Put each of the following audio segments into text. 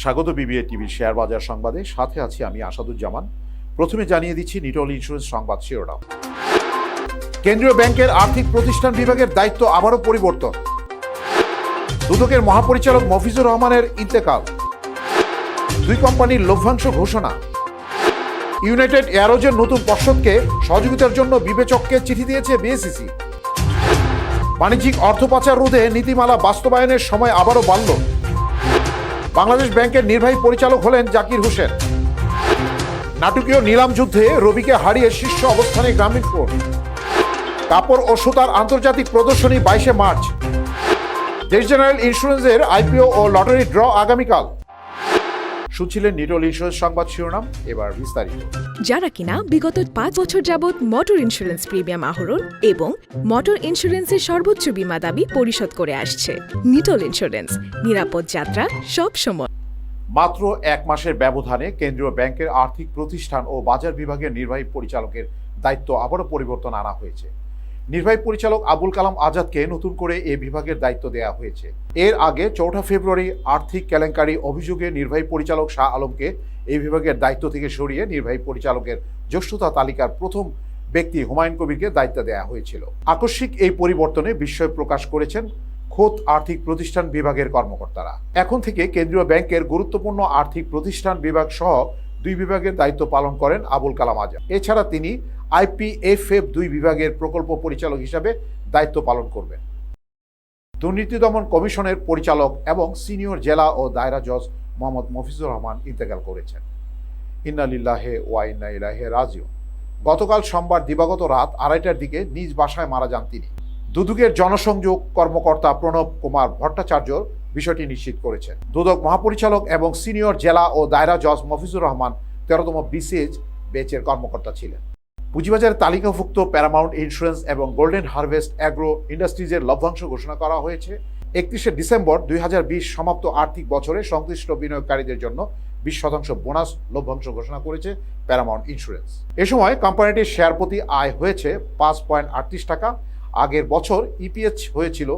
স্বাগত বিবিএ টিভির শেয়ার বাজার সংবাদে, সাথে আছি আমি আসাদুজ্জামান। প্রথমে জানিয়ে দিচ্ছি নিটল ইন্স্যুরেন্স সংবাদ শিরোনাম। কেন্দ্রীয় ব্যাংকের আর্থিক প্রতিষ্ঠান বিভাগের দায়িত্ব আবারও পরিবর্তন। দুদকের মহাপরিচালক মফিজুর রহমানের ইন্তেকাল। দুই কোম্পানির লভ্যাংশ ঘোষণা। ইউনাইটেড এয়ারওয়েজের নতুন পর্ষদকে সহযোগিতার জন্য বিবেচককে চিঠি দিয়েছে বিএসইসি। বাণিজ্যিক অর্থ পাচার রোধে নীতিমালা বাস্তবায়নের সময় আবারও বাড়ল। বাংলাদেশ ব্যাংকের নির্বাহী পরিচালক হলেন জাকির হোসেন। নাটকীয় নিলাম যুদ্ধে রবিকে হারিয়ে শীর্ষ অবস্থানে গ্রামীণফোন। কাপড় ও সুতার আন্তর্জাতিক প্রদর্শনী 22 মার্চ। দেশ জেনারেল ইন্স্যুরেন্সের আইপিও ও লটারি ড্র আগামীকাল। শুনছিলেন নিটল ইন্স্যুরেন্স সংবাদ শিরোনাম, এবার বিস্তারিত। যারা কিনা বিগত 5 বছর যাবৎ মোটর ইন্স্যুরেন্স প্রিমিয়াম আহরণ এবং মোটর ইন্স্যুরেন্সের সর্বোচ্চ বীমা দাবি পরিশোধ করে আসছে। নিটল ইন্স্যুরেন্স, নিরাপদ যাত্রা সব সময়। মাত্র এক মাসের ব্যবধানে কেন্দ্রীয় ব্যাংকের আর্থিক প্রতিষ্ঠান ও বাজার বিভাগের নির্বাহী পরিচালকের দায়িত্ব আবারও পরিবর্তন আনা হয়েছে। নির্বাহী পরিচালক আবুল কালাম আজাদকে নতুন করে এ বিভাগের দায়িত্ব দেওয়া হয়েছে। এর আগে 4 ফেব্রুয়ারি আর্থিক কেলেঙ্কারি অভিযোগে নির্বাহী পরিচালক শাহ আলমকে এই বিভাগের দায়িত্ব থেকে সরিয়ে নির্বাহী পরিচালকের জ্যেষ্ঠতা তালিকার প্রথম ব্যক্তি হুমায়ুন কবিরকে দায়িত্ব দেওয়া হয়েছিল। আকস্মিক এই পরিবর্তনে বিস্ময় প্রকাশ করেছেন খোদ আর্থিক প্রতিষ্ঠান বিভাগের কর্মকর্তারা। এখন থেকে কেন্দ্রীয় ব্যাংকের গুরুত্বপূর্ণ আর্থিক প্রতিষ্ঠান বিভাগ সহ 2 বিভাগের দায়িত্ব পালন করেন আবুল কালাম আজাদ। এছাড়া তিনি IPFF 2 বিভাগের প্রকল্প পরিচালক হিসাবে দায়িত্ব পালন করবেন। দুর্নীতি দমন কমিশনের পরিচালক এবং সিনিয়র জেলা ও দায়রা জজ মোহাম্মদ মফিজুর রহমান ইন্তেকাল করেছেন। ইন্না লিল্লাহি ওয়া ইন্না ইলাইহি রাজিউন। গতকাল সোমবার দিবাগত রাত 2:30টার দিকে নিজ বাসায় মারা যান তিনি। দুদকের জনসংযোগ কর্মকর্তা প্রণব কুমার ভট্টাচার্য বিষয়টি নিশ্চিত করেছেন। দুদক মহাপরিচালক এবং সিনিয়র জেলা ও দায়রা জজ মফিজুর রহমান 13তম BCH ব্যাচের কর্মকর্তা ছিলেন। পুঁজিবাজারে তালিকাভুক্ত প্যারামাউন্ট ইন্স্যুরেন্স এবং গোল্ডেন হারভেস্ট অ্যাগ্রো ইন্ডাস্ট্রিজের লভ্যাংশ ঘোষণা করা হয়েছে। 31শে ডিসেম্বর 2020 সমাপ্ত আর্থিক বছরে সংশ্লিষ্ট বিনিয়োগকারীদের জন্য 20% বোনাস লভ্যাংশ ঘোষণা করেছে প্যারামাউন্ট ইন্স্যুরেন্স। এ সময় কোম্পানিটির শেয়ার প্রতি আয় হয়েছে 5.38 টাকা। আগের বছর EPS হয়েছিল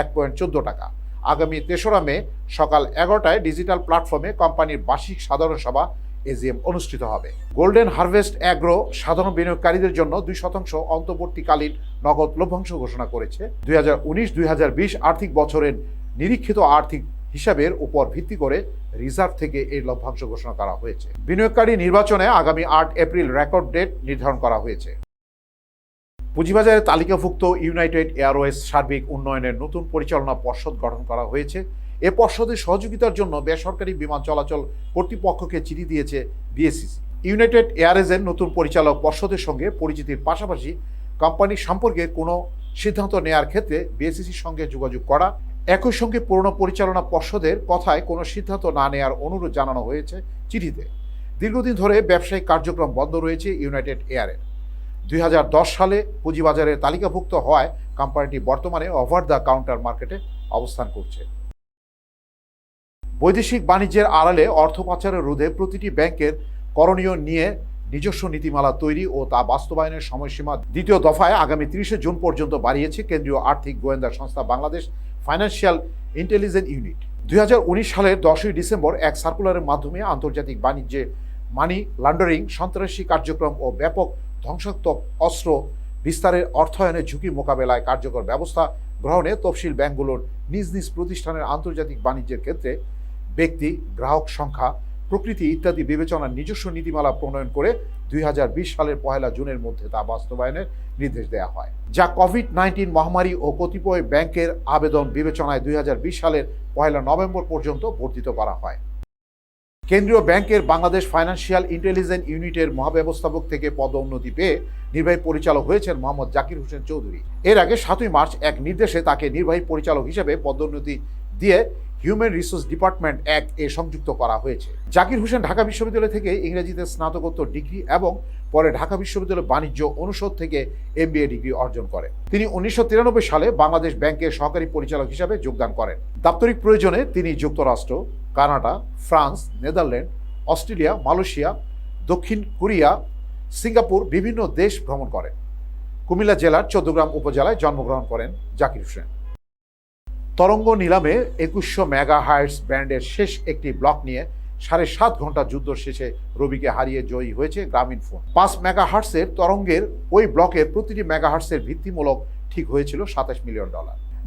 1.14 টাকা। আগামী 3রা মে সকাল 11টায় ডিজিটাল প্ল্যাটফর্মে কোম্পানির বার্ষিক সাধারণ সভা AGM অনুষ্ঠিত হবে। গোল্ডেন হারভেস্ট অ্যাগ্রো সাধারণ বিনিয়োগকারীদের জন্য 2% অন্তর্বর্তীকালীন নগদ লভ্যাংশ ঘোষণা করেছে। 2019-2020 আর্থিক বছরের নিরীক্ষিত আর্থিক হিসাবের উপর ভিত্তি করে রিজার্ভ থেকে এই লভ্যাংশ ঘোষণা করা হয়েছে। বিনিয়োগকারী নির্বাচনে আগামী 8 এপ্রিল রেকর্ড ডেট নির্ধারণ করা হয়েছে। পুঁজিবাজারে তালিকাভুক্ত ইউনাইটেড এয়ারওয়েজ সার্বিক উন্নয়নের নতুন পরিচালনা পর্ষদ গঠন করা হয়েছে। এ পর্ষদের সহযোগিতার জন্য বেসরকারি বিমান চলাচল কর্তৃপক্ষকে চিঠি দিয়েছে বিএসইসি। ইউনাইটেড এয়ারওয়েজের নতুন পরিচালক পর্ষদের সঙ্গে পরিচিতির পাশাপাশি কোম্পানির সম্পর্কে কোনো সিদ্ধান্ত নেয়ার ক্ষেত্রে বিএসইসির সঙ্গে যোগাযোগ করা, একই সঙ্গে পুরনো পরিচালনা পর্ষদের কথায় কোনো সিদ্ধান্ত না নেয়ার অনুরোধ জানানো হয়েছে চিঠিতে। দীর্ঘদিন ধরে ব্যবসায়িক কার্যক্রম বন্ধ রয়েছে ইউনাইটেড এয়ারের। 2010 সালে পুঁজিবাজারে তালিকাভুক্ত হওয়ায় কোম্পানিটি বর্তমানে ওভার দ্য কাউন্টার মার্কেটে অবস্থান করছে। বৈদেশিক বাণিজ্যের আড়ালে অর্থ পাচারের রোধে প্রতিটি ব্যাংকের করণীয় নিয়ে নিজস্ব নীতিমালা তৈরি ও তা বাস্তবায়নের সময়সীমা 2য় দফায় আগামী 30শে জুন পর্যন্ত বাড়িয়েছে কেন্দ্রীয় আর্থিক গোয়েন্দা সংস্থা বাংলাদেশ ফাইন্যান্সিয়াল ইন্টেলিজেন্স ইউনিট। 2019 সালের 10ই ডিসেম্বর এক সার্কুলারের মাধ্যমে আন্তর্জাতিক বাণিজ্যে মানি লন্ডারিং, সন্ত্রাসী কার্যক্রম ও ব্যাপক ধ্বংসাত্মক অস্ত্র বিস্তারের অর্থায়নের ঝুঁকি মোকাবেলায় কার্যকর ব্যবস্থা গ্রহণে তফসিল ব্যাংকগুলোর নিজ নিজ প্রতিষ্ঠানের আন্তর্জাতিক বাণিজ্যের ক্ষেত্রে ব্যক্তি, গ্রাহক সংখ্যা, প্রকৃতি ইত্যাদি বিবেচনার নিজস্ব নীতিমালা প্রণয়ন করে 2020 সালের 1 জুনের মধ্যে তা বাস্তবায়নের নির্দেশ দেওয়া হয়, যা কোভিড-19 মহামারী ও কতিপয় ব্যাংকের আবেদন বিবেচনায় 2020 সালের 1 নভেম্বর পর্যন্ত বর্ধিত করা হয়। কেন্দ্রীয় ব্যাংকের বাংলাদেশ ফাইন্যান্সিয়াল ইন্টেলিজেন্স ইউনিটের মহাব্যবস্থাপক থেকে পদোন্নতি পেয়ে নির্বাহী পরিচালক হয়েছেন মোহাম্মদ জাকির হোসেন চৌধুরী। এর আগে 7ই মার্চ এক নির্দেশে তাকে নির্বাহী পরিচালক হিসেবে পদোন্নতি দিয়ে হিউম্যান রিসোর্স ডিপার্টমেন্ট এ সংযুক্ত করা হয়েছে। জাকির হোসেন ঢাকা বিশ্ববিদ্যালয় থেকে ইংরেজিতে স্নাতকোত্তর ডিগ্রি এবং পরে ঢাকা বিশ্ববিদ্যালয় বাণিজ্য অনুষদ থেকে MBA ডিগ্রি অর্জন করেন। তিনি 1993 সালে বাংলাদেশ ব্যাংকের সহকারী পরিচালক হিসাবে যোগদান করেন। দাপ্তরিক প্রয়োজনে তিনি যুক্তরাষ্ট্র, Canada, France, Netherland, Australia, Malaysia, দক্ষিণ কোরিয়া, সিঙ্গাপুর বিভিন্ন দেশ ভ্রমণ করেন। কুমিল্লা জেলার চৌদ্দগ্রাম উপজেলায় জন্মগ্রহণ করেন জাকির হোসেন। তরঙ্গ নিলামে 2100 মেগাহার্টজ ব্যান্ডের শেষ একটি ব্লক নিয়ে 7.5 ঘন্টা যুদ্ধ শেষে রবিকে হারিয়ে জয়ী হয়েছে গ্রামীণফোন। 5 মেগাহার্টজের তরঙ্গের ওই ব্লকের প্রতিটি মেগাহার্টজের ভিত্তিমূলক ঠিক হয়েছিল $27 মিলিয়ন।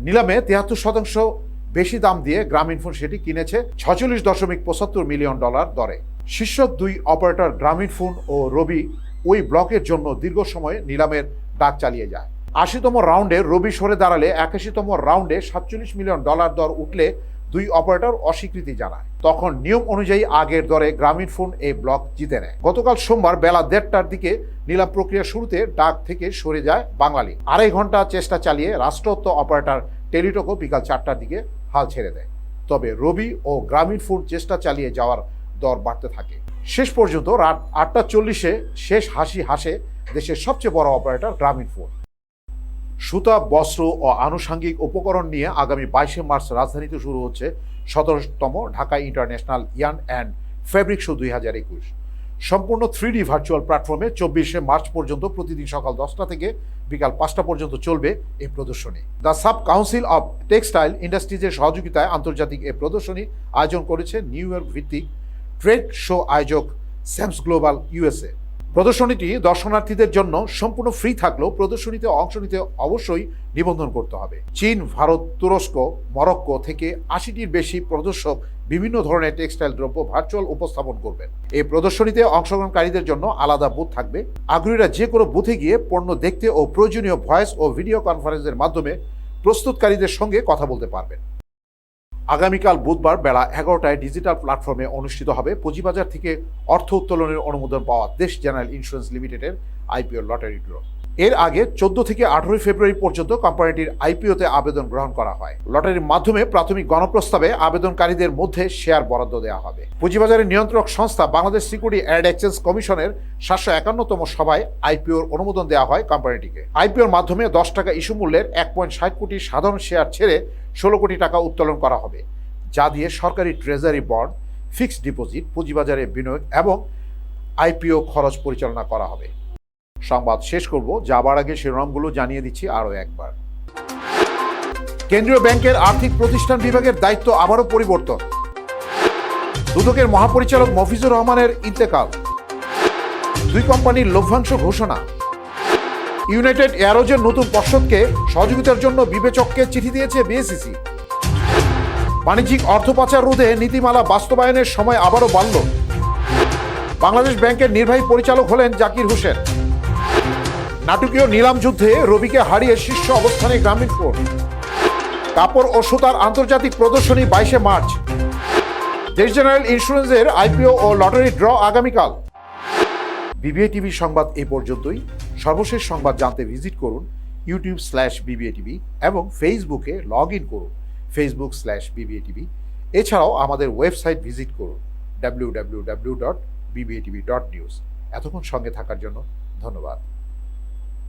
নিলামে 73% বেশি দাম দিয়ে গ্রামীণফোন সেটি কিনেছে $46.75 মিলিয়ন দরে। শীর্ষক দুই অপারেটর গ্রামীণফোন ও রবি ওই ব্লকের জন্য দীর্ঘ সময় নিলামের ডাক চালিয়ে যায়। 80তম রাউন্ডে রবি সরে দাঁড়ালে 81তম রাউন্ডে $47 মিলিয়ন দর উঠলে দুই অপারেটর অস্বীকৃতি জানায়। তখন নিয়ম অনুযায়ী আগের দরে গ্রামীণফোন এই ব্লক জিতে নেয়। গতকাল সোমবার বেলা 1:30টার দিকে নিলাম প্রক্রিয়া শুরুতে ডাক থেকে সরে যায় বাঙালি। 2.5 ঘন্টা চেষ্টা চালিয়ে রাষ্ট্রায়ত্ত অপারেটর টেলিটকো বিকাল 4টার দিকে হাল ছেড়ে দেয়। তবে রবি ও গ্রামীণফোন চেষ্টা চালিয়ে যাওয়ার দর বাড়তে থাকে। শেষ পর্যন্ত রাত 8:40-এ শেষ হাসি হাসে দেশের সবচেয়ে বড় অপারেটর গ্রামীণফোন। সুতা, বস্ত্র ও আনুষঙ্গিক উপকরণ নিয়ে আগামী 22শে মার্চ রাজধানীতে শুরু হচ্ছে 17তম Dhaka international yarn and fabric show 2021। সম্পূর্ণ 3D ভার্চুয়াল প্ল্যাটফর্মে 24শে মার্চ পর্যন্ত প্রতিদিন সকাল 10টা থেকে বিকাল 5টা পর্যন্ত চলবে এই প্রদর্শনী। The sub council of textile ইন্ডাস্ট্রিজের সহযোগিতায় আন্তর্জাতিক এই প্রদর্শনী আয়োজন করেছে নিউ ইয়র্ক ভিত্তিক ট্রেড শো আয়োজক স্যামস গ্লোবাল USA। প্রদর্শনীটি দর্শনার্থীদের জন্য সম্পূর্ণ ফ্রি থাকলেও প্রদর্শনীতে অংশ নিতে অবশ্যই নিবন্ধন করতে হবে। চীন, ভারত, তুরস্ক, মরক্কো থেকে 80টির বেশি প্রদর্শক বিভিন্ন ধরনের টেক্সটাইল দ্রব্য ভার্চুয়াল উপস্থাপন করবেন। এই প্রদর্শনীতে অংশগ্রহণকারীদের জন্য আলাদা বুথ থাকবে। আগ্রহীরা যে কোনো বুথে গিয়ে পণ্য দেখতে ও প্রয়োজনীয় ভয়েস ও ভিডিও কনফারেন্সের মাধ্যমে প্রস্তুতকারীদের সঙ্গে কথা বলতে পারবেন। আগামীকাল বুধবার বেলা 11টায় ডিজিটাল প্ল্যাটফর্মে অনুষ্ঠিত হবে পুঁজিবাজার থেকে অর্থ উত্তোলনের অনুমোদন পাওয়া দেশ জেনারেল ইন্স্যুরেন্স লিমিটেডের আইপিও লটারি ড্র। এর আগে 14 থেকে 18 ফেব্রুয়ারি পর্যন্ত কোম্পানিটির আইপিওতে আবেদন গ্রহণ করা হয়। লটারির মাধ্যমে প্রাথমিক গণপ্রস্তাবে আবেদনকারীদের মধ্যে শেয়ার বরাদ্দ দেওয়া হবে। পুঁজিবাজারের নিয়ন্ত্রক সংস্থা বাংলাদেশ সিকিউরিটি অ্যান্ড এক্সচেঞ্জ কমিশনের 751তম সভায় আইপিওর অনুমোদন দেওয়া হয় কোম্পানিটিকে। আইপিওর মাধ্যমে 10 টাকা ইস্যু মূল্যের 1.60 কোটি সাধারণ শেয়ার ছেড়ে 16 কোটি টাকা উত্তোলন করা হবে, যা দিয়ে সরকারি ট্রেজারি বন্ড, ফিক্সড ডিপোজিট, পুঁজিবাজারে বিনিয়োগ এবং আইপিও খরচ পরিচালনা করা হবে। সংবাদ শেষ করব, যাবার আগে শিরোনামগুলো জানিয়ে দিচ্ছি আরও একবার। কেন্দ্রীয় ব্যাংকের আর্থিক প্রতিষ্ঠান বিভাগের দায়িত্ব আবারও পরিবর্তন। দুদকের মহাপরিচালক মফিজুর রহমানের ইন্তেকাল। দুই কোম্পানির লভ্যাংশ ঘোষণা। ইউনাইটেড এয়ারওয়েজের নতুন পর্ষদকে সহযোগিতার জন্য বিবেচককে চিঠি দিয়েছে বিএসইসি। বাণিজ্যিক অর্থ পাচার রোধে নীতিমালা বাস্তবায়নের সময় আবারও বাড়ল। বাংলাদেশ ব্যাংকের নির্বাহী পরিচালক হলেন জাকির হোসেন। নাটকীয় নিলাম যুদ্ধে রবিকে হারিয়ে শীর্ষ অবস্থানে গ্রামীণফোন। কাপড় ও সুতার আন্তর্জাতিক প্রদর্শনী 22শে মার্চ। দেশ জেনারেল ইন্স্যুরেন্সের আইপিও ও লটারি ড্র আগামীকাল। বিবিএ টিভি সংবাদ এই পর্যন্তই। সর্বশেষ সংবাদ জানতে ভিজিট করুন YouTube/BBA-TV এবং ফেসবুকে লগ ইন করুন Facebook/BBA-TV। এছাড়াও আমাদের ওয়েবসাইট ভিজিট করুন www.bbtv.news। এতক্ষণ সঙ্গে থাকার জন্য ধন্যবাদ।